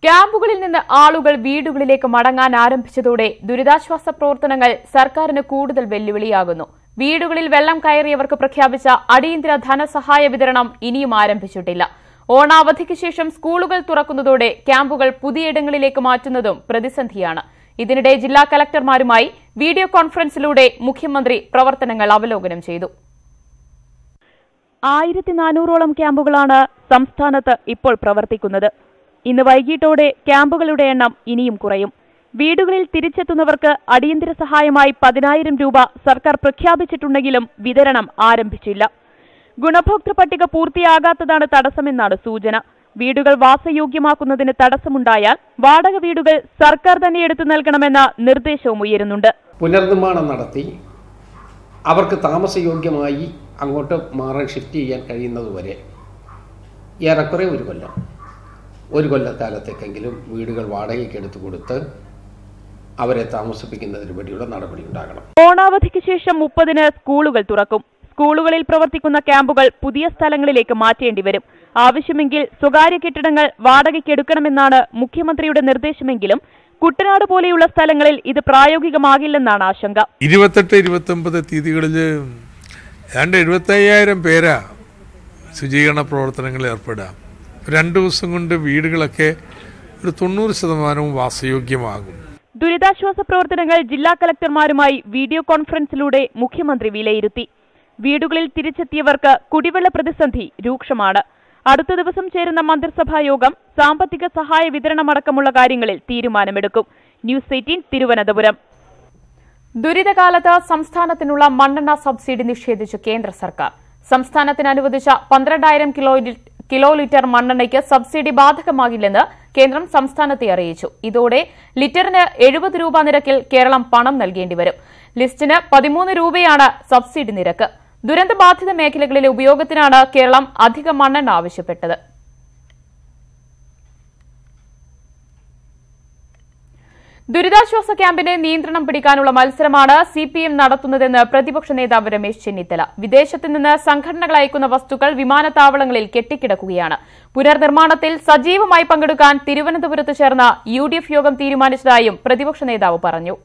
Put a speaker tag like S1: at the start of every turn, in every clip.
S1: ക്യാമ്പുകളിൽ നിന്ന് ആളുകൾ വീടുകളിലേക്ക് മടങ്ങാൻ ആരംഭിച്ചതോടെ ദുരിതാശ്വാസ പ്രവർത്തനങ്ങൾ സർക്കാരിന് കൂടുതൽ വെല്ലുവിളിയാകുന്നു. വീടുകളിൽ വെള്ളം കയറിയവർക്ക് പ്രഖ്യാപിച്ച അടിയന്തര ധനസഹായ വിതരണം ഇനിയും ആരംഭിച്ചിട്ടില്ല. ഓണാവധിക്ക് ശേഷം സ്കൂളുകൾ തുറക്കുന്നതോടെ ക്യാമ്പുകൾ പുതിയിടങ്ങളിലേക്ക് മാറ്റുന്നതും പ്രതിസന്ധിയാണ്. ഇതിനിടെ ജില്ലാ കലക്ടർമാരുമായി വീഡിയോ കോൺഫറൻസിലൂടെ മുഖ്യമന്ത്രി പ്രവർത്തനങ്ങൾ അവലോകനം ചെയ്തു. 1400ഓളം ക്യാമ്പുകളാണ് സംസ്ഥാനത്ത് ഇപ്പോൾ പ്രവർത്തിക്കുന്നത്. ഇന്ന് വൈകിട്ടോടെ ക്യാമ്പുകളുടെ എണ്ണം ഇനിയും കുറയും. വീടുകളിൽ തിരിച്ചെത്തുന്നവർക്ക് അടിയന്തര സഹായമായി 10,000 രൂപ സർക്കാർ പ്രഖ്യാപിച്ചിട്ടുണ്ടെങ്കിലും വിതരണം ആരംഭിച്ചില്ല. ഗുണഭോക്തൃ പട്ടിക പൂർത്തിയാകാത്തതാണ് തടസ്സമെന്നാണ് സൂചന. വീടുകൾ വാസയോഗ്യമാക്കുന്നതിന് തടസ്സമുണ്ടായാൽ വാടക വീടുകൾ സർക്കാർ തന്നെ എടുത്തു നൽകണമെന്ന നിർദ്ദേശവും ഉയരുന്നുണ്ട്.
S2: പുനർനിർമ്മാണം നടത്തി അവർക്ക് താമസയോഗ്യമായി അങ്ങോട്ട് മാറാൻ ഷിഫ്റ്റ് ചെയ്യാൻ കഴിയുന്നതുവരെ ഏറെക്കുറെ ഒരു കൊല്ലക്കാലത്തേക്കെങ്കിലും വീടുകൾ വാടകയ്ക്ക് എടുത്തു കൊടുത്ത് അവരെ താമസിപ്പിക്കുന്നതിന് വേണ്ടിയുള്ള നടപടി ഉണ്ടാകണം.
S1: ഓണാവധിക്ക് ശേഷം 30-ന് സ്കൂളുകൾ തുറക്കും. സ്കൂളുകളിൽ പ്രവർത്തിക്കുന്ന ക്യാമ്പുകൾ പുതിയ സ്ഥലങ്ങളിലേക്ക് മാറ്റേണ്ടി വരും. ആവശ്യമെങ്കിൽ സ്വകാര്യ കെട്ടിടങ്ങൾ വാടകയ്ക്ക് എടുക്കണമെന്നാണ് മുഖ്യമന്ത്രിയുടെ നിർദ്ദേശമെങ്കിലും കുട്ടനാട് പോലെയുള്ള സ്ഥലങ്ങളിൽ ഇത് പ്രായോഗികമാകില്ലെന്നാണ് ആശങ്ക.
S3: 28-29 തീയതികളിൽ 75,000 പേരാ ശുചീകരണ പ്രവർത്തനങ്ങളിൽ ഏർപ്പെടുക. 2 ദിവസം കൊണ്ട് വീടുകളൊക്കെ ഒരു 90% വാസയോഗ്യമാകും.
S1: ദുരിതാശ്വാസ പ്രവർത്തനങ്ങൾ ജില്ലാ കലക്ടർമാരുമായി വീഡിയോ കോൺഫറൻസിലൂടെ മുഖ്യമന്ത്രി വിലയിരുത്തി. വീടുകളിൽ തിരിച്ചെത്തിയവർക്ക് കുടിവെള്ള പ്രതിസന്ധി രൂക്ഷമാണ്. അടുത്ത ദിവസം ചേരുന്ന മന്ത്രിസഭാ യോഗം സാമ്പത്തിക സഹായ വിതരണമടക്കമുള്ള കാര്യങ്ങളിൽ തീരുമാനമെടുക്കും. ന്യൂസ് 18 തിരുവനന്തപുരം. ദുരിതകാലത്ത് സംസ്ഥാനത്തിനുള്ള മണ്ണെണ്ണ സബ്സിഡി നിഷേധിച്ചു കേന്ദ്ര സർക്കാർ. സംസ്ഥാനത്തിന് അനുവദിച്ച 12,000 കിലോ ലിറ്റർ മണ്ണെണ്ണയ്ക്ക് സബ്സിഡി ബാധകമാകില്ലെന്ന് കേന്ദ്രം സംസ്ഥാനത്തെ അറിയിച്ചു. ഇതോടെ ലിറ്ററിന് 70 രൂപ നിരക്കിൽ കേരളം പണം നൽകേണ്ടിവരും. ലിസ്റ്റിന് 13 രൂപയാണ് സബ്സിഡി നിരക്ക്. ദുരന്തബാധിത മേഖലകളിലെ ഉപയോഗത്തിനാണ് കേരളം അധിക മണ്ണെണ്ണ ആവശ്യപ്പെട്ടത്. ദുരിതാശ്വാസ ക്യാമ്പിനെ നിയന്ത്രണം പിടിക്കാനുള്ള മത്സരമാണ് CPM നടത്തുന്നതെന്ന് പ്രതിപക്ഷ നേതാവ് രമേശ് ചെന്നിത്തല. വിദേശത്ത് നിന്ന് സംഘടനകൾ അയക്കുന്ന വസ്തുക്കൾ വിമാനത്താവളങ്ങളിൽ കെട്ടിക്കിടക്കുകയാണ്. പുനർനിർമ്മാണത്തിൽ സജീവമായി പങ്കെടുക്കാൻ തിരുവനന്തപുരത്ത് ചേർന്ന UDF യോഗം തീരുമാനിച്ചതായും പ്രതിപക്ഷ നേതാവ് പറഞ്ഞു.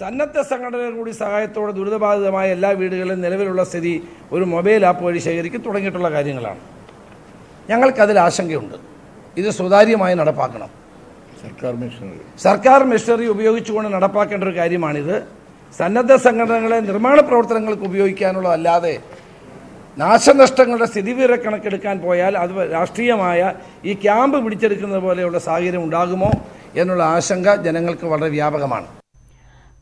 S4: സന്നദ്ധ സംഘടനകളുടെ കൂടി സഹായത്തോടെ ദുരിതബാധിതമായ എല്ലാ വീടുകളിലും നിലവിലുള്ള സ്ഥിതി ഒരു മൊബൈൽ ആപ്പ് വഴി ശേഖരിക്കും തുടങ്ങിയിട്ടുള്ള കാര്യങ്ങളാണ്. ഞങ്ങൾക്കതിൽ ആശങ്കയുണ്ട്. ഇത് സുതാര്യമായി നടപ്പാക്കണം. സർക്കാർ മെഷീനറി ഉപയോഗിച്ചുകൊണ്ട് നടപ്പാക്കേണ്ട ഒരു കാര്യമാണിത്. സന്നദ്ധ സംഘടനകളെ നിർമ്മാണ പ്രവർത്തനങ്ങൾക്ക് ഉപയോഗിക്കാനുള്ളതല്ലാതെ നാശനഷ്ടങ്ങളുടെ സ്ഥിതിവിവര കണക്കെടുക്കാൻ പോയാൽ അത് രാഷ്ട്രീയമായ ഈ ക്യാമ്പ് പിടിച്ചെടുക്കുന്നത് പോലെയുള്ള സാഹചര്യം ഉണ്ടാകുമോ എന്നുള്ള ആശങ്ക ജനങ്ങൾക്ക് വളരെ വ്യാപകമാണ്.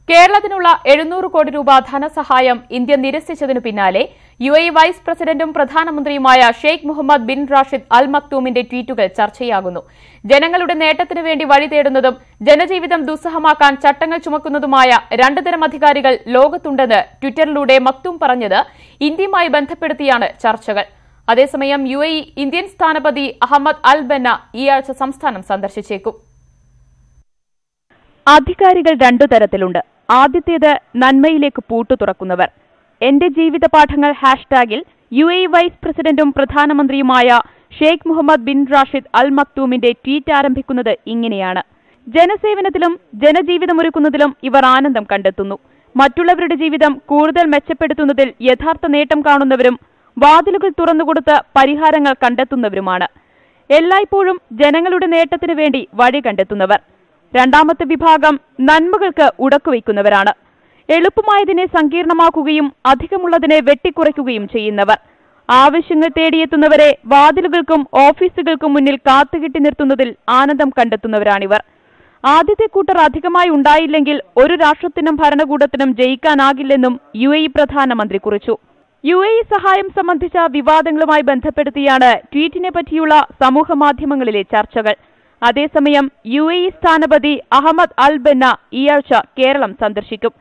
S1: കേരളത്തിനുള്ള 700 കോടി രൂപ ധനസഹായം ഇന്ത്യ നിരസിച്ചതിനു പിന്നാലെ UAE വൈസ് പ്രസിഡന്റും പ്രധാനമന്ത്രിയുമായ ഷെയ്ഖ് മുഹമ്മദ് ബിൻ റാഷിദ് അൽ മക്തൂമിന്റെ ട്വീറ്റുകൾ ചർച്ചയാകുന്നു. ജനങ്ങളുടെ നേട്ടത്തിനു വേണ്ടി വഴി തേടുന്നതും ജനജീവിതം ദുസ്സഹമാക്കാൻ ചട്ടങ്ങൾ ചുമക്കുന്നതുമായ 2 തരം അധികാരികൾ ലോകത്തുണ്ടെന്ന് ട്വിറ്ററിലൂടെ മക്തൂം പറഞ്ഞത് ഇന്ത്യയുമായി ബന്ധപ്പെടുത്തിയാണ് ചർച്ചകൾ. അതേസമയം UAE ഇന്ത്യൻ സ്ഥാനപതി അഹമ്മദ് അൽ ബന്ന ഈ ആഴ്ച സംസ്ഥാനം സന്ദർശിച്ചേക്കും. അധികാരികൾ 2 തരത്തിലുണ്ട്. ആദ്യത്തേത് നന്മയിലേക്ക് പൂട്ടു തുറക്കുന്നവർ. എന്റെ ജീവിത പാഠങ്ങൾ ഹാഷ്ടാഗിൽ UAE വൈസ് പ്രസിഡന്റും പ്രധാനമന്ത്രിയുമായ ഷെയ്ഖ് മുഹമ്മദ് ബിൻ റാഷിദ് അൽ മക്തൂമിന്റെ ട്വീറ്റ് ആരംഭിക്കുന്നത് ഇങ്ങനെയാണ്: ജനസേവനത്തിലും ജനജീവിതമൊരുക്കുന്നതിലും ഇവർ ആനന്ദം കണ്ടെത്തുന്നു. മറ്റുള്ളവരുടെ ജീവിതം കൂടുതൽ മെച്ചപ്പെടുത്തുന്നതിൽ യഥാർത്ഥ നേട്ടം കാണുന്നവരും വാതിലുകൾ തുറന്നുകൊടുത്ത് പരിഹാരങ്ങൾ കണ്ടെത്തുന്നവരുമാണ്. എല്ലായ്പ്പോഴും ജനങ്ങളുടെ നേട്ടത്തിനു വേണ്ടി വഴി കണ്ടെത്തുന്നവർ. രണ്ടാമത്തെ വിഭാഗം നന്മകൾക്ക് ഉടക്കുവയ്ക്കുന്നവരാണ്. എളുപ്പമായതിനെ സങ്കീർണമാക്കുകയും അധികമുള്ളതിനെ വെട്ടിക്കുറയ്ക്കുകയും ചെയ്യുന്നവർ. ആവശ്യങ്ങൾ തേടിയെത്തുന്നവരെ വാതിലുകൾക്കും ഓഫീസുകൾക്കും മുന്നിൽ കാത്തുകെട്ടി നിർത്തുന്നതിൽ ആനന്ദം കണ്ടെത്തുന്നവരാണിവർ. ആദ്യത്തെ കൂട്ടർ അധികമായി ഉണ്ടായില്ലെങ്കിൽ ഒരു രാഷ്ട്രത്തിനും ഭരണകൂടത്തിനും ജയിക്കാനാകില്ലെന്നും UAE പ്രധാനമന്ത്രി കുറിച്ചു. UAE സഹായം സംബന്ധിച്ച വിവാദങ്ങളുമായി ബന്ധപ്പെടുത്തിയാണ് ട്വീറ്റിനെ പറ്റിയുള്ള സമൂഹമാധ്യമങ്ങളിലെ ചർച്ചകൾ. അതേസമയം UAE സ്ഥാനപതി അഹമ്മദ് അൽ ബന്ന ഈ ആഴ്ച കേരളം സന്ദർശിക്കും.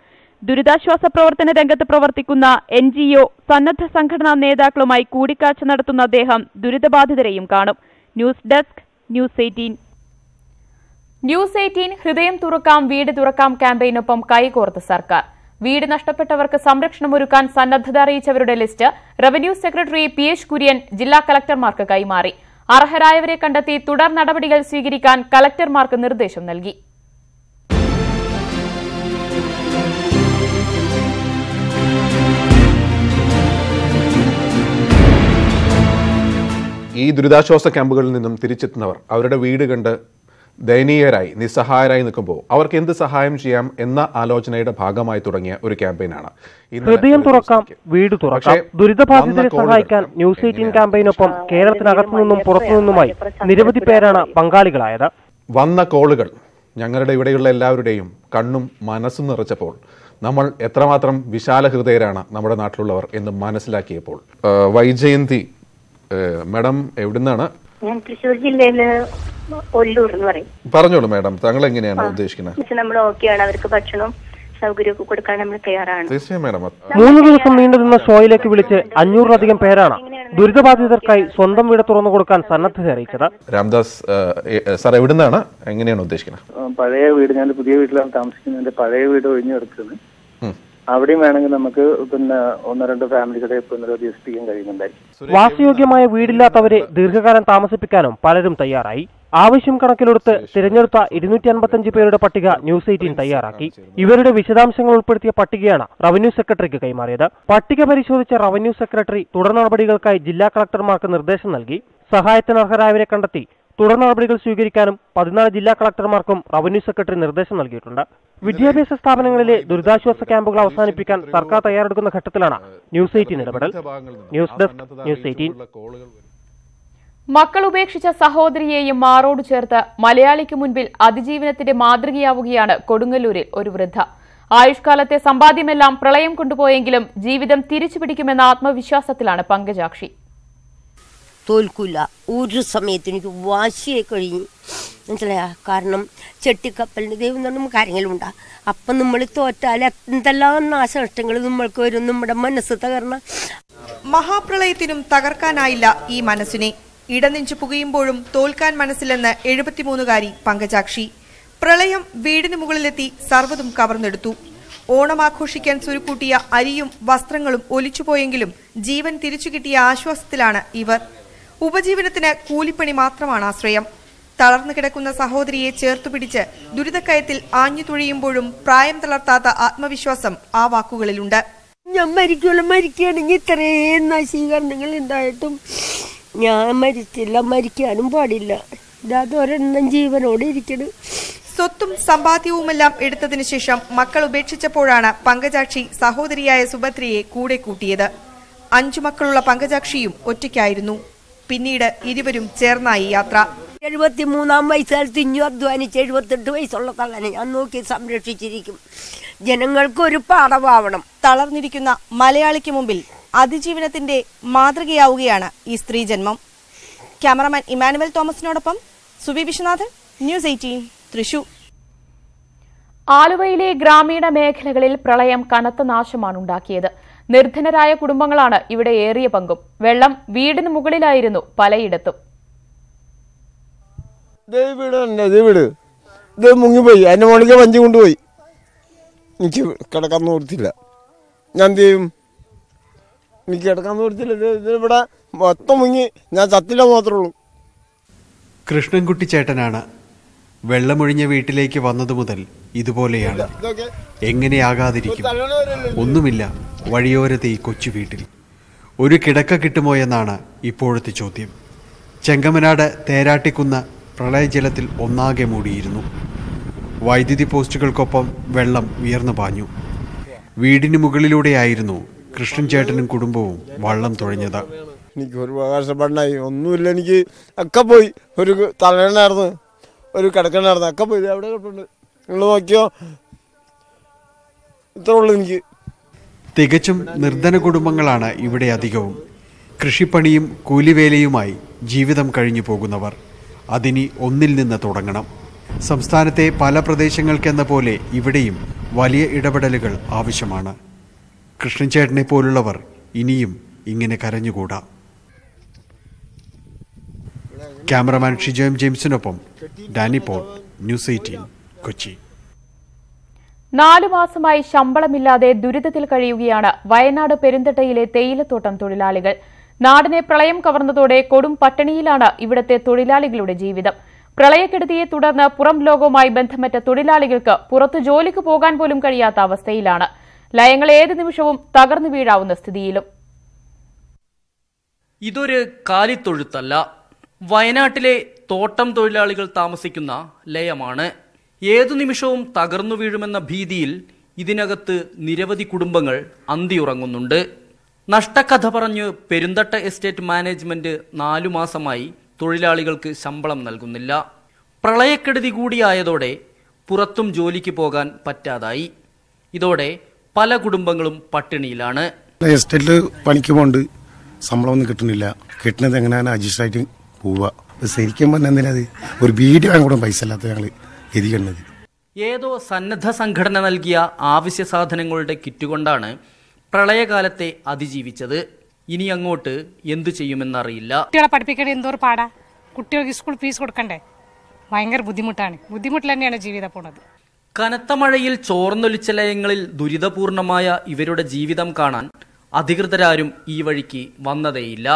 S1: ദുരിതാശ്വാസ പ്രവർത്തന രംഗത്ത് പ്രവർത്തിക്കുന്ന NGO സന്നദ്ധ സംഘടനാ നേതാക്കളുമായി കൂടിക്കാഴ്ച നടത്തുന്ന അദ്ദേഹം ദുരിതബാധിതരെയും കാണും. News desk news 18. ന്യൂസ് 18 ഹൃദയം തുറക്കാം വീട് തുറക്കാം ക്യാമ്പയിനൊപ്പം കൈകോർത്ത് സർക്കാർ. വീട് നഷ്ടപ്പെട്ടവർക്ക് സംരക്ഷണമൊരുക്കാൻ സന്നദ്ധത അറിയിച്ചവരുടെ list revenue secretary PH Kurian ജില്ലാ കലക്ടർമാർക്ക് കൈമാറി. അർഹരായവരെ കണ്ടെത്തി തുടർ നടപടികൾ സ്വീകരിക്കാൻ കളക്ടർമാർക്ക് നിർദ്ദേശം നൽകി.
S5: ഈ ദുരിതാശ്വാസ ക്യാമ്പുകളിൽ നിന്നും തിരിച്ചെത്തുന്നവർ അവരുടെ വീട് കണ്ട് ദയനീയരായി നിസ്സഹായരായി നിൽക്കുമ്പോൾ അവർക്ക് എന്ത് സഹായം ചെയ്യാം എന്ന ആലോചനയുടെ ഭാഗമായി തുടങ്ങിയ ഒരു ക്യാമ്പയിനാണ്.
S6: ഹൃദയം തുറക്കാം, വീട് തുറക്കാം. ദുരിതബാധിതരെ സഹായിക്കാൻ ന്യൂസ് 18 ക്യാമ്പയിനൊപ്പം കേരളത്തിനകത്തു നിന്നും പുറത്തുനിന്നുമായി നിരവധി പേരാണ് പങ്കാളികളായത്.
S5: വന്ന കോളുകൾ ഞങ്ങളുടെ ഇവിടെയുള്ള എല്ലാവരുടെയും കണ്ണും മനസ്സും നിറച്ചപ്പോൾ നമ്മൾ എത്രമാത്രം വിശാല ഹൃദയരാണ് നമ്മുടെ നാട്ടിലുള്ളവർ എന്ന് മനസ്സിലാക്കിയപ്പോൾ വൈജയന്തി മാഡം എവിടുന്നാണ്?
S7: ഞാൻ തൃശ്ശൂർ ജില്ലയില് ഒല്ലൂർ എന്ന് പറയും.
S5: പറഞ്ഞോളൂ മാഡം, താങ്കൾ എങ്ങനെയാണ് ഉദ്ദേശിക്കുന്നത്?
S7: നമ്മൾ ഓക്കെയാണ്, അവർക്ക് ഭക്ഷണവും സൗകര്യമൊക്കെ കൊടുക്കാൻ നമ്മൾ തയ്യാറാണ്.
S5: തീർച്ചയായും മാഡം.
S6: 3 ദിവസം നീണ്ടുനിന്ന ഷോയിലേക്ക് വിളിച്ച് 500-ലധികം പേരാണ് ദുരിതബാധിതർക്കായി സ്വന്തം വീട് തുറന്നു കൊടുക്കാൻ സന്നദ്ധത അറിയിച്ചത്.
S5: രാംദാസ് സാർ എവിടുന്നാണ്, എങ്ങനെയാണ് ഉദ്ദേശിക്കുന്നത്?
S8: പഴയ വീട്, ഞാൻ പുതിയ വീട്ടിലാണ് താമസിക്കുന്നത്. പഴയ വീട് ഒഴിഞ്ഞു കിടക്കുന്നത്. അവിടെയും വേണമെങ്കിൽ നമുക്ക് പിന്നെ 1-2 ഫാമിലികളെ പുനരധിവസിപ്പിക്കാൻ കഴിയുന്നുണ്ടായിരിക്കും.
S6: വാസയോഗ്യമായ വീടില്ലാത്തവരെ ദീർഘകാലം താമസിപ്പിക്കാനും പലരും തയ്യാറായി. ആവശ്യം കണക്കിലെടുത്ത് തിരഞ്ഞെടുത്ത 255 പേരുടെ പട്ടിക ന്യൂസ് 18 തയ്യാറാക്കി. ഇവരുടെ വിശദാംശങ്ങൾ ഉൾപ്പെടുത്തിയ പട്ടികയാണ് റവന്യൂ സെക്രട്ടറിക്ക് കൈമാറിയത്. പട്ടിക പരിശോധിച്ച റവന്യൂ സെക്രട്ടറി തുടർ നടപടികൾക്കായി ജില്ലാ കളക്ടർമാർക്ക് നിർദ്ദേശം നൽകി. സഹായത്തിന് അർഹരായവരെ കണ്ടെത്തി തുടർ നടപടികൾ സ്വീകരിക്കാനും 14 ജില്ലാ കളക്ടർമാർക്കും റവന്യൂ സെക്രട്ടറി നിർദ്ദേശം നൽകിയിട്ടുണ്ട്. വിദ്യാഭ്യാസ സ്ഥാപനങ്ങളിലെ ദുരിതാശ്വാസ ക്യാമ്പുകൾ അവസാനിപ്പിക്കാൻ സർക്കാർ തയ്യാറെടുക്കുന്ന ഘട്ടത്തിലാണ് ന്യൂസ് 18 ഇടപെടൽ. News desk, news 18.
S1: മക്കൾ ഉപേക്ഷിച്ച സഹോദരിയെയും മാറോട് ചേർത്ത് മലയാളിക്ക് മുൻപിൽ അതിജീവനത്തിന്റെ മാതൃകയാവുകയാണ് കൊടുങ്ങല്ലൂരിൽ ഒരു വൃദ്ധ. ആയുഷ്കാലത്തെ സമ്പാദ്യമെല്ലാം പ്രളയം കൊണ്ടുപോയെങ്കിലും ജീവിതം തിരിച്ചുപിടിക്കുമെന്ന ആത്മവിശ്വാസത്തിലാണ് പങ്കജാക്ഷി.
S9: തോൽക്കില്ല, ഒരു സമയത്ത് എനിക്ക് വാശിയെ കഴിഞ്ഞു മനസ്സിലായ. കാരണം ചെട്ടിക്കപ്പലിൻ്റെ ദൈവം നമുക്ക് കാര്യങ്ങളും ഉണ്ടാകും. അപ്പം നമ്മൾ തോറ്റാൽ എന്തെല്ലാം നാശനഷ്ടങ്ങൾ നമ്മൾക്ക് വരും. നമ്മുടെ മനസ്സ് തകർന്ന
S10: മഹാപ്രളയത്തിനും തകർക്കാനായില്ല ഈ മനസ്സിനെ. ഇടനെഞ്ചു പുകയുമ്പോഴും തോൽക്കാൻ മനസ്സിലെന്ന് 73-കാരി പങ്കജാക്ഷി. പ്രളയം വീടിന് മുകളിലെത്തി സർവ്വതും കവർന്നെടുത്തു. ഓണം ആഘോഷിക്കാൻ സുരുക്കൂട്ടിയ അരിയും വസ്ത്രങ്ങളും ഒലിച്ചുപോയെങ്കിലും ജീവൻ തിരിച്ചു കിട്ടിയ ആശ്വാസത്തിലാണ് ഇവർ. ഉപജീവനത്തിന് കൂലിപ്പണി മാത്രമാണ് ആശ്രയം. തളർന്നു കിടക്കുന്ന സഹോദരിയെ ചേർത്തുപിടിച്ച് ദുരിതക്കയത്തിൽ ആഞ്ഞു തുഴയുമ്പോഴും പ്രായം തളർത്താത്ത ആത്മവിശ്വാസം ആ വാക്കുകളിലുണ്ട്.
S9: ഞാൻ മരിക്കുകയാണെങ്കിൽ ഇത്രയും നശീകരണങ്ങൾ ഉണ്ടായിട്ടും ഞാൻ മരിച്ചില്ല, മരിക്കാനും പാടില്ല. അതൊരെണ്ണം ജീവനോടെ ഇരിക്കണം.
S10: സ്വത്തും സമ്പാദ്യവുമെല്ലാം എടുത്തതിനു ശേഷം മക്കൾ ഉപേക്ഷിച്ചപ്പോഴാണ് പങ്കജാക്ഷി സഹോദരിയായ സുഭദ്രയെ കൂടെ കൂട്ടിയത്. 5 മക്കളുള്ള പങ്കജാക്ഷിയും ഒറ്റയ്ക്കായിരുന്നു. പിന്നീട് ഇരുവരും ചേർന്നായി യാത്ര.
S9: 73-ാം വയസ്സിൽ തിഞ്ഞു അധ്വാനിച്ച് 78 വയസ്സുള്ള തള്ളനെ ഞാൻ നോക്കി സംരക്ഷിച്ചിരിക്കും. ജനങ്ങൾക്കൊരു പാഠമാവണം.
S10: തളർന്നിരിക്കുന്ന മലയാളിക്ക് മുമ്പിൽ അതിജീവനത്തിന്റെ മാതൃകയാവുകയാണ് ഈ സ്ത്രീ ജന്മം. ക്യാമറമാൻ ഇമാനുവൽ തോമസിനോടൊപ്പം സുബി വിശ്വനാഥൻ, ന്യൂസ് 18, തൃശൂർ.
S1: ആലുവയിലെ ഗ്രാമീണ മേഖലകളിൽ പ്രളയം കനത്ത നാശമാണുണ്ടാക്കിയത്. നിർധനരായ കുടുംബങ്ങളാണ് ഇവിടെ ഏറിയ പങ്കും. വെള്ളം വീടിന് മുകളിലായിരുന്നു പലയിടത്തും.
S11: മുങ്ങിപ്പോയി, എന്റെ മോളിലേക്ക് വഞ്ചി കൊണ്ടുപോയി. എനിക്ക് കിടക്കാൻ നിർത്തില്ല. ഞാൻ എന്ത് ചെയ്യും? എനിക്ക് കിടക്കാൻ നിർത്തില്ല. ഇവിടെ മൊത്തം മുങ്ങി, ഞാൻ ചത്തില്ല മാത്രമേ ഉള്ളൂ.
S12: കൃഷ്ണൻകുട്ടി ചേട്ടനാണ്. വെള്ളമൊഴിഞ്ഞ വീട്ടിലേക്ക് വന്നതു മുതൽ ഇതുപോലെയാണ്. എങ്ങനെയാകാതിരിക്കും? ഒന്നുമില്ല വഴിയോരത്തെ ഈ കൊച്ചു വീട്ടിൽ. ഒരു കിടക്ക കിട്ടുമോ എന്നാണ് ഇപ്പോഴത്തെ ചോദ്യം. ചെങ്കമനാട് തേരാട്ടിക്കുന്ന പ്രളയജലത്തിൽ ഒന്നാകെ മൂടിയിരുന്നു. വൈദ്യുതി പോസ്റ്റുകൾക്കൊപ്പം വെള്ളം ഉയർന്നു പാഞ്ഞു. വീടിന് മുകളിലൂടെയായിരുന്നു കൃഷ്ണൻ ചേട്ടനും കുടുംബവും വള്ളം തുഴഞ്ഞത്.
S11: എനിക്ക് ഒരു കഷ്ടപ്പാടായി, ഒന്നുമില്ല. എനിക്ക് ഒക്കെ പോയി. ഒരു തലയണായിരുന്നു, ഒരു കിടക്കണായിരുന്നു, ഒക്കെ പോയി. അവിടെ കിടപ്പുണ്ട്, നിങ്ങൾ നോക്കിയോ. ഇത്ര ഉള്ളു എനിക്ക്.
S12: തികച്ചും നിർധന കുടുംബങ്ങളാണ് ഇവിടെ അധികവും. കൃഷിപ്പണിയും കൂലിവേലയുമായി ജീവിതം കഴിഞ്ഞു പോകുന്നവർ. അതിനി ഒന്നിൽ നിന്ന് തുടങ്ങണം. സംസ്ഥാനത്തെ പല പ്രദേശങ്ങൾക്കെന്ന പോലെ ഇവിടെയും വലിയ ഇടപെടലുകൾ ആവശ്യമാണ്. കൃഷ്ണൻചേട്ടനെ പോലുള്ളവർ ഇനിയും ഇങ്ങനെ കരഞ്ഞുകൂടാ. ക്യാമറമാൻ ഷിജോം ജെയിംസിനൊപ്പം ഡാനി പോൾ, ന്യൂസ് 18, കൊച്ചി.
S1: 4 മാസമായി ശമ്പളമില്ലാതെ ദുരിതത്തിൽ കഴിയുകയാണ് വയനാട് പെരുന്തട്ടയിലെ തേയിലത്തോട്ടം തൊഴിലാളികൾ. നാടിനെ പ്രളയം കവർന്നതോടെ കൊടും പട്ടിണിയിലാണ് ഇവിടത്തെ തൊഴിലാളികളുടെ ജീവിതം. പ്രളയക്കെടുതിയെ തുടർന്ന് പുറം ലോകവുമായി ബന്ധമറ്റ തൊഴിലാളികൾക്ക് പുറത്തു ജോലിക്ക് പോകാൻ പോലും കഴിയാത്ത അവസ്ഥയിലാണ്. ലയങ്ങൾ ഏത് നിമിഷവും തകർന്നു വീഴാവുന്ന സ്ഥിതിയിലും.
S13: ഇതൊരു കാലിത്തൊഴുത്തല്ല, വയനാട്ടിലെ തോട്ടം തൊഴിലാളികൾ താമസിക്കുന്ന ലയമാണ്. ഏതു നിമിഷവും തകർന്നു വീഴുമെന്ന ഭീതിയിൽ ഇതിനകത്ത് നിരവധി കുടുംബങ്ങൾ അന്തിയുറങ്ങുന്നുണ്ട്. നഷ്ടക്കഥ പറഞ്ഞ് പെരുന്തട്ട എസ്റ്റേറ്റ് മാനേജ്മെന്റ് 4 മാസമായി തൊഴിലാളികൾക്ക് ശമ്പളം നൽകുന്നില്ല. പ്രളയക്കെടുതി കൂടിയായതോടെ പുറത്തും ജോലിക്ക് പോകാൻ പറ്റാതായി. ഇതോടെ പല കുടുംബങ്ങളും പട്ടിണിയിലാണ്.
S14: എസ്റ്റേറ്റിൽ പണിക്ക് പോകുന്നുണ്ട്, ശമ്പളമൊന്നും കിട്ടുന്നില്ല. കിട്ടുന്നത് എങ്ങനെയാണ് അഡ്ജസ്റ്റ് ആയിട്ട് പോവുക. ശരിക്കും പറഞ്ഞാൽ എന്തിനത് ഒരു വീട് വാങ്ങാൻ കൂടെ പൈസ ഇല്ലാത്ത ഞങ്ങൾ എതിക്കുന്നത്.
S13: ഏതോ സന്നദ്ധ സംഘടന നൽകിയ ആവശ്യ സാധനങ്ങളുടെ കിറ്റുകൊണ്ടാണ് പ്രളയകാലത്തെ അതിജീവിച്ചത്. ഇനി അങ്ങോട്ട് എന്തു ചെയ്യുമെന്നറിയില്ല.
S15: കുട്ടികളെ പഠിപ്പിക്കണേ എന്തോരം പാടാ. കുട്ടികൾക്ക് സ്കൂൾ ഫീസ് കൊടുക്കണ്ടേ, ഭയങ്കര ബുദ്ധിമുട്ടാണ്. ബുദ്ധിമുട്ടിൽ തന്നെയാണ് ജീവിതം പോണത്.
S13: കനത്ത മഴയിൽ ചോർന്നൊലിച്ച ലയങ്ങളിൽ ദുരിതപൂർണമായ ഇവരുടെ ജീവിതം കാണാൻ അധികൃതരാരും ഈ വഴിക്ക് വന്നതേയില്ല.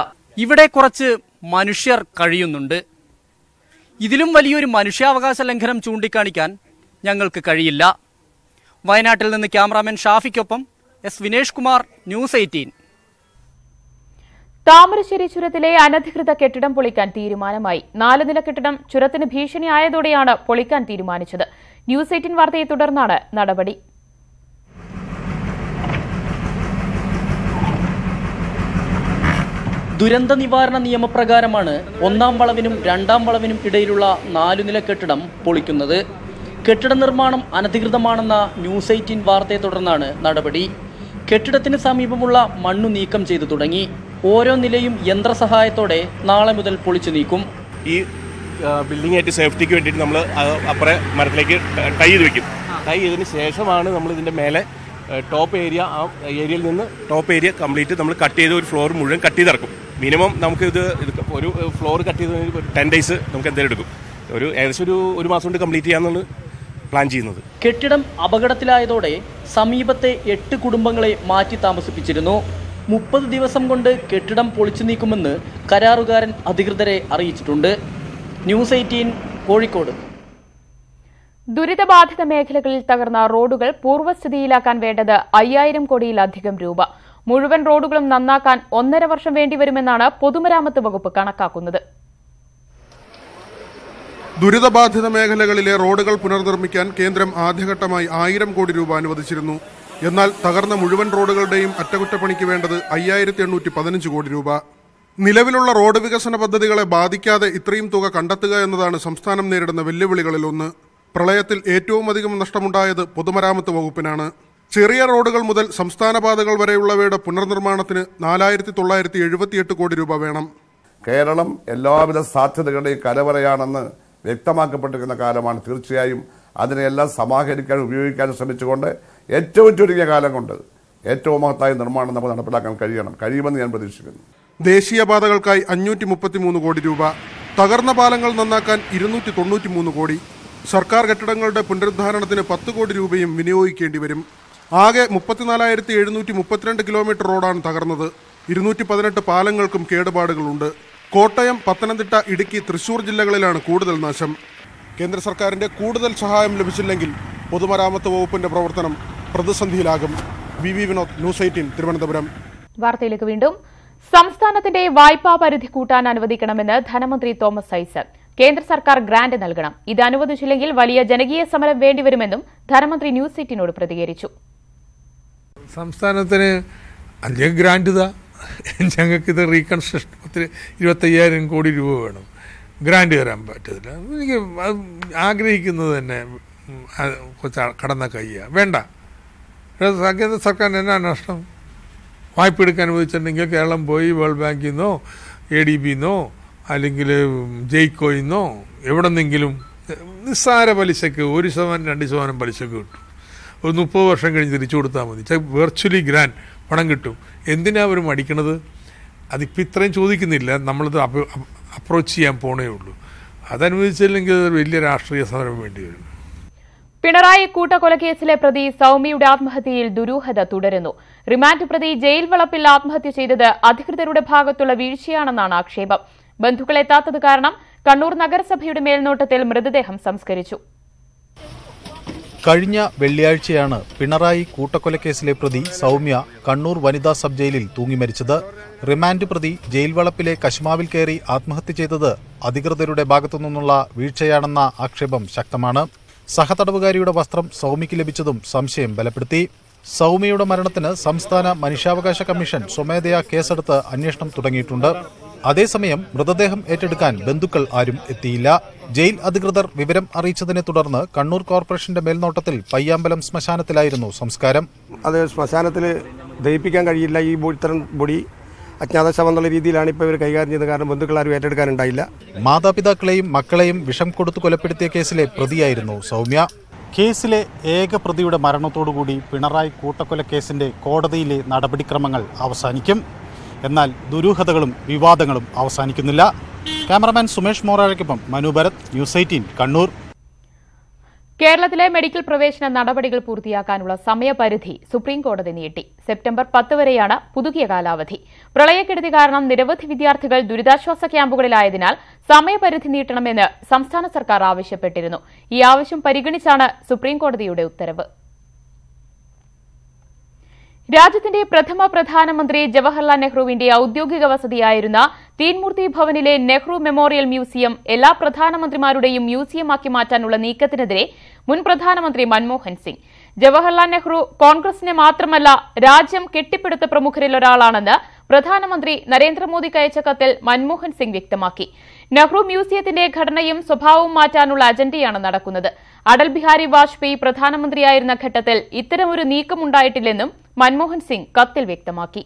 S13: ഇവിടെ കുറച്ച് മനുഷ്യർ കഴിയുന്നുണ്ട്. ഇതിലും വലിയൊരു മനുഷ്യാവകാശ ലംഘനം ചൂണ്ടിക്കാണിക്കാൻ ഞങ്ങൾക്ക് കഴിയില്ല. വയനാട്ടിൽ നിന്ന് ക്യാമറാമാൻ ഷാഫിക്കൊപ്പം എസ് വിനേഷ് കുമാർ, ന്യൂസ് 18.
S1: താമരശ്ശേരി ചുരത്തിലെ അനധികൃത കെട്ടിടം പൊളിക്കാൻ തീരുമാനമായി. 4 നില കെട്ടിടം ചുരത്തിന് ഭീഷണിയായതോടെയാണ് പൊളിക്കാൻ തീരുമാനിച്ചത്. ന്യൂസ് 18 വാർത്തയെ തുടർന്നാണ് നടപടി.
S13: ദുരന്ത നിവാരണ നിയമപ്രകാരമാണ് 1-ാം വളവിനും 2-ാം വളവിനും ഇടയിലുള്ള 4 നില കെട്ടിടം പൊളിക്കുന്നത്. കെട്ടിട നിർമ്മാണം അനധികൃതമാണെന്ന ന്യൂസ് 18 വാർത്തയെ തുടർന്നാണ് നടപടി. കെട്ടിടത്തിന് സമീപമുള്ള മണ്ണു നീക്കം ചെയ്തു തുടങ്ങി. ഓരോ നിലയും യന്ത്രസഹായത്തോടെ നാളെ മുതൽ പൊളിച്ചു നീക്കും.
S16: ഈ ബിൽഡിംഗ് ആയിട്ട് സേഫ്റ്റിക്ക് വേണ്ടിയിട്ട് നമ്മൾ അപ്പുറം മരത്തിലേക്ക് ടൈ ചെയ്ത് വെക്കും. ടൈ ചെയ്തതിന് ശേഷമാണ് നമ്മൾ ഇതിൻ്റെ മേലെ ടോപ്പ് ഏരിയ, ആ ഏരിയയിൽ നിന്ന് ടോപ്പ് ഏരിയ കംപ്ലീറ്റ് നമ്മൾ കട്ട് ചെയ്ത് ഒരു ഫ്ലോർ മുഴുവൻ കട്ട് ചെയ്തിറക്കും. മിനിമം നമുക്ക് ഇത് ഒരു ഫ്ലോർ കട്ട് ചെയ്ത് 10 days നമുക്ക് എന്തായാലും എടുക്കും. ഏകദേശം ഒരു മാസം കൊണ്ട് കംപ്ലീറ്റ് ചെയ്യാമെന്നാണ് പ്ലാൻ ചെയ്യുന്നത്.
S13: കെട്ടിടം അപകടത്തിലായതോടെ സമീപത്തെ 8 കുടുംബങ്ങളെ മാറ്റി താമസിപ്പിച്ചിരുന്നു. 30 ദിവസം കൊണ്ട് കെട്ടിടം പൊളിച്ചു നീക്കുമെന്ന് കരാറുകാരൻ അധികൃതരെ അറിയിച്ചിട്ടുണ്ട്. ന്യൂസ് 18 കോഴിക്കോട്.
S1: ദുരിതബാധിത മേഖലകളിൽ തകർന്ന റോഡുകൾ പൂർവ്വസ്ഥിതിയിലാക്കാൻ വേണ്ടത് 5000 കോടിയിലധികം രൂപ. മുഴുവൻ റോഡുകളും നന്നാക്കാൻ 1.5 വർഷം വേണ്ടിവരുമെന്നാണ് പൊതുമരാമത്ത് വകുപ്പ് കണക്കാക്കുന്നത്.
S17: ദുരിതബാധിത മേഖലകളിലെ റോഡുകൾ പുനർനിർമ്മിക്കാൻ കേന്ദ്രം ആദ്യഘട്ടമായി 1000 കോടി രൂപ അനുവദിച്ചിരുന്നു. എന്നാൽ തകർന്ന മുഴുവൻ റോഡുകളുടെയും അറ്റകുറ്റപ്പണിക്ക് വേണ്ടത് 5815 കോടി രൂപ. നിലവിലുള്ള റോഡ് വികസന പദ്ധതികളെ ബാധിക്കാതെ ഇത്രയും തുക കണ്ടെത്തുക എന്നതാണ് സംസ്ഥാനം നേരിടുന്ന വെല്ലുവിളികളിലൊന്ന്. പ്രളയത്തിൽ ഏറ്റവും അധികം നഷ്ടമുണ്ടായത് പൊതുമരാമത്ത് വകുപ്പിനാണ്. ചെറിയ റോഡുകൾ മുതൽ സംസ്ഥാന പാതകൾ വരെയുള്ളവയുടെ പുനർനിർമ്മാണത്തിന് 4978 കോടി രൂപ വേണം.
S18: കേരളം എല്ലാവിധ സാധ്യതകളുടെയും കലവറയാണെന്ന് വ്യക്തമാക്കപ്പെട്ടിരിക്കുന്ന കാലമാണ്. തീർച്ചയായും അതിനെല്ലാം സമാഹരിക്കാൻ ഉപയോഗിക്കാൻ ശ്രമിച്ചുകൊണ്ട് ഏറ്റവും ചുരുങ്ങിയ കാലം കൊണ്ട് ഏറ്റവും മഹത്തായ നിർമ്മാണം നമുക്ക് നടപ്പിലാക്കാൻ കഴിയുമെന്ന് ഞാൻ പ്രതീക്ഷിക്കുന്നു.
S17: ദേശീയപാതകൾക്കായി 533 കോടി രൂപ, തകർന്ന പാലങ്ങൾ നന്നാക്കാൻ 293 കോടി. സർക്കാർ കെട്ടിടങ്ങളുടെ പുനരുദ്ധാരണത്തിന് 10 കോടി രൂപയും വിനിയോഗിക്കേണ്ടി വരും. ആകെ 34,732 കിലോമീറ്റർ റോഡാണ് തകർന്നത്. 218 പാലങ്ങൾക്കും കേടുപാടുകളുണ്ട്. കോട്ടയം, പത്തനംതിട്ട, ഇടുക്കി, തൃശൂർ ജില്ലകളിലാണ് കൂടുതൽ നാശം. കേന്ദ്ര സർക്കാരിന്റെ കൂടുതൽ സഹായം ലഭിച്ചില്ലെങ്കിൽ പൊതുമരാമത്ത് വകുപ്പിന്റെ പ്രവർത്തനം പ്രതിസന്ധിയിലാകും. വി വിനോദ്, ന്യൂസ് 18 തിരുവനന്തപുരം.
S1: വാർത്തയിലേക്ക് വീണ്ടും. സംസ്ഥാനത്തിന്റെ വായ്പാ പരിധി കൂട്ടാൻ അനുവദിക്കണമെന്ന് ധനമന്ത്രി തോമസ് ഐസക്. കേന്ദ്ര സർക്കാർ ഗ്രാന്റ് നൽകണം. ഇത് അനുവദിച്ചില്ലെങ്കിൽ വലിയ ജനകീയ സമരം വേണ്ടിവരുമെന്നും ധനമന്ത്രി ന്യൂസ് 18നോട് പ്രതികരിച്ചു.
S3: സംസ്ഥാനത്തിന് അല്ലെങ്കിൽ ഗ്രാന്റ് ഇതാ, ഞങ്ങൾക്കിത് റീകൺസ്ട്രക്ഷൻ 25,000 കോടി രൂപ വേണം. ഗ്രാന്റ് തരാൻ പറ്റത്തില്ല. എനിക്ക് ആഗ്രഹിക്കുന്നത് തന്നെ കടന്ന കയ്യാണ്. വേണ്ട. കേന്ദ്ര സർക്കാരിന് എന്നാ നഷ്ടം? വായ്പ എടുക്കാൻ അനുവദിച്ചിട്ടുണ്ടെങ്കിൽ കേരളം പോയി വേൾഡ് ബാങ്കിൽ നിന്നോ ADB നിന്നോ അല്ലെങ്കിൽ ജെയ്ക്കോയിൽ നിന്നോ എവിടെ നിന്നെങ്കിലും നിസ്സാര പലിശക്ക് 1%, 2% പലിശക്ക് കിട്ടും. ഒരു 30 വർഷം കഴിഞ്ഞ് തിരിച്ചു കൊടുത്താൽ മതി. വെർച്വലി ഗ്രാൻഡ് പണം കിട്ടും. എന്തിനാ അവർ മടിക്കണത്? അതിപ്പോൾ ഇത്രയും ചോദിക്കുന്നില്ല, നമ്മളത് അപ്രോച്ച് ചെയ്യാൻ പോണേ ഉള്ളൂ. അതനുവദിച്ചില്ലെങ്കിൽ വലിയ രാഷ്ട്രീയ സമരം വേണ്ടി വരും.
S1: പിണറായി കൂട്ടക്കൊലക്കേസിലെ പ്രതി സൌമ്യയുടെ ആത്മഹത്യയിൽ ദുരൂഹത തുടരുന്നു. റിമാൻഡ് പ്രതി ജയിൽ വളപ്പിൽ ആത്മഹത്യ ചെയ്തത് അധികൃതരുടെ ഭാഗത്തുള്ള വീഴ്ചയാണെന്നാണ് ആക്ഷേപം. ബന്ധുക്കൾ എത്താത്തത് കാരണം കണ്ണൂർ നഗരസഭയുടെ മേൽനോട്ടത്തിൽ മൃതദേഹം സംസ്കരിച്ചു.
S19: കഴിഞ്ഞ വെള്ളിയാഴ്ചയാണ് പിണറായി കൂട്ടക്കൊലക്കേസിലെ പ്രതി സൌമ്യ കണ്ണൂർ വനിതാ സബ് ജയിലിൽ തൂങ്ങി മരിച്ചത്. റിമാൻഡ് പ്രതി ജയിൽ വളപ്പിലെ കശുമാവിൽ കയറി ആത്മഹത്യ ചെയ്തത് അധികൃതരുടെ ഭാഗത്തുനിന്നുള്ള വീഴ്ചയാണെന്ന ആക്ഷേപം ശക്തമാണ്. സഹതടവുകാരിയുടെ വസ്ത്രം സൌമ്യയ്ക്ക് ലഭിച്ചതും സംശയം ബലപ്പെടുത്തി. സൌമ്യയുടെ മരണത്തിന് സംസ്ഥാന മനുഷ്യാവകാശ കമ്മീഷൻ സ്വമേധയാ കേസെടുത്ത് അന്വേഷണം തുടങ്ങിയിട്ടുണ്ട്. അതേസമയം മൃതദേഹം ഏറ്റെടുക്കാൻ ബന്ധുക്കൾ ആരും എത്തിയില്ല. ജയിൽ അധികൃതർ വിവരം അറിയിച്ചതിനെ തുടർന്ന് കണ്ണൂർ കോർപ്പറേഷന്റെ മേൽനോട്ടത്തിൽ പയ്യാമ്പലം ശ്മശാനത്തിലായിരുന്നു സംസ്കാരം.
S20: അത് ശ്മശാനത്തിൽ ദഹിപ്പിക്കാൻ കഴിയില്ല. ഈ ഇത്തരം പൊടി അജ്ഞാത ശവം എന്നുള്ള രീതിയിലാണ് ഇപ്പോൾ ഇവർ കൈകാര്യം ചെയ്തത്. കാരണം ബന്ധുക്കളാരും ഏറ്റെടുക്കാനുണ്ടായില്ല.
S19: മാതാപിതാക്കളെയും മക്കളെയും വിഷം കൊടുത്തു കൊലപ്പെടുത്തിയ കേസിലെ പ്രതിയായിരുന്നു സൌമ്യ. കേസിലെ ഏക പ്രതിയുടെ മരണത്തോടുകൂടി പിണറായി കൂട്ടക്കൊലക്കേസിന്റെ കോടതിയിലെ നടപടിക്രമങ്ങൾ അവസാനിക്കും. എന്നാൽ ദുരൂഹതകളും വിവാദങ്ങളും അവസാനിക്കുന്നില്ല. ക്യാമറമാൻ സുമേഷ് മോറാഴയ്ക്കൊപ്പം മനു ഭരത്, ന്യൂസ് 18 കണ്ണൂർ.
S1: കേരളത്തിലെ മെഡിക്കൽ പ്രവേശന നടപടികൾ പൂർത്തിയാക്കാനുള്ള സമയപരിധി സുപ്രീംകോടതി നീട്ടി. സെപ്റ്റംബർ 10 വരെയാണ് പുതുക്കിയ കാലാവധി. പ്രളയക്കെടുതി കാരണം നിരവധി വിദ്യാർത്ഥികൾ ദുരിതാശ്വാസ ക്യാമ്പുകളിലായതിനാൽ സമയപരിധി നീട്ടണമെന്ന് സംസ്ഥാന സർക്കാർ ആവശ്യപ്പെട്ടിരുന്നു. ഈ ആവശ്യം പരിഗണിച്ചാണ് സുപ്രീംകോടതിയുടെ ഉത്തരവ്. രാജ്യത്തിന്റെ പ്രഥമ പ്രധാനമന്ത്രി ജവഹർലാൽ നെഹ്റുവിന്റെ ഔദ്യോഗിക വസതിയായിരുന്ന തീൻമൂർത്തി ഭവനിലെ നെഹ്റു മെമ്മോറിയൽ മ്യൂസിയം എല്ലാ പ്രധാനമന്ത്രിമാരുടെയും മ്യൂസിയമാക്കി മാറ്റാനുള്ള നീക്കത്തിനെതിരെ മുൻ പ്രധാനമന്ത്രി മൻമോഹൻ സിംഗ്. ജവഹർലാൽ നെഹ്റു കോൺഗ്രസിനെ മാത്രമല്ല രാജ്യം കെട്ടിപ്പടുത്ത പ്രമുഖരിൽ ഒരാളാണെന്ന് പ്രധാനമന്ത്രി നരേന്ദ്രമോദിക്ക് അയച്ച കത്തിൽ മൻമോഹൻ സിംഗ് വ്യക്തമാക്കി. നെഹ്റു മ്യൂസിയത്തിന്റെ ഘടനയും സ്വഭാവവും മാറ്റാനുള്ള അജണ്ടയാണ് നടക്കുന്നത്. അടൽ ബിഹാരി വാജ്പേയി പ്രധാനമന്ത്രിയായിരുന്ന ഘട്ടത്തിൽ ഇത്തരമൊരു നീക്കമുണ്ടായിട്ടില്ലെന്നും മൻമോഹൻ സിംഗ് കത്തിൽ വ്യക്തമാക്കി.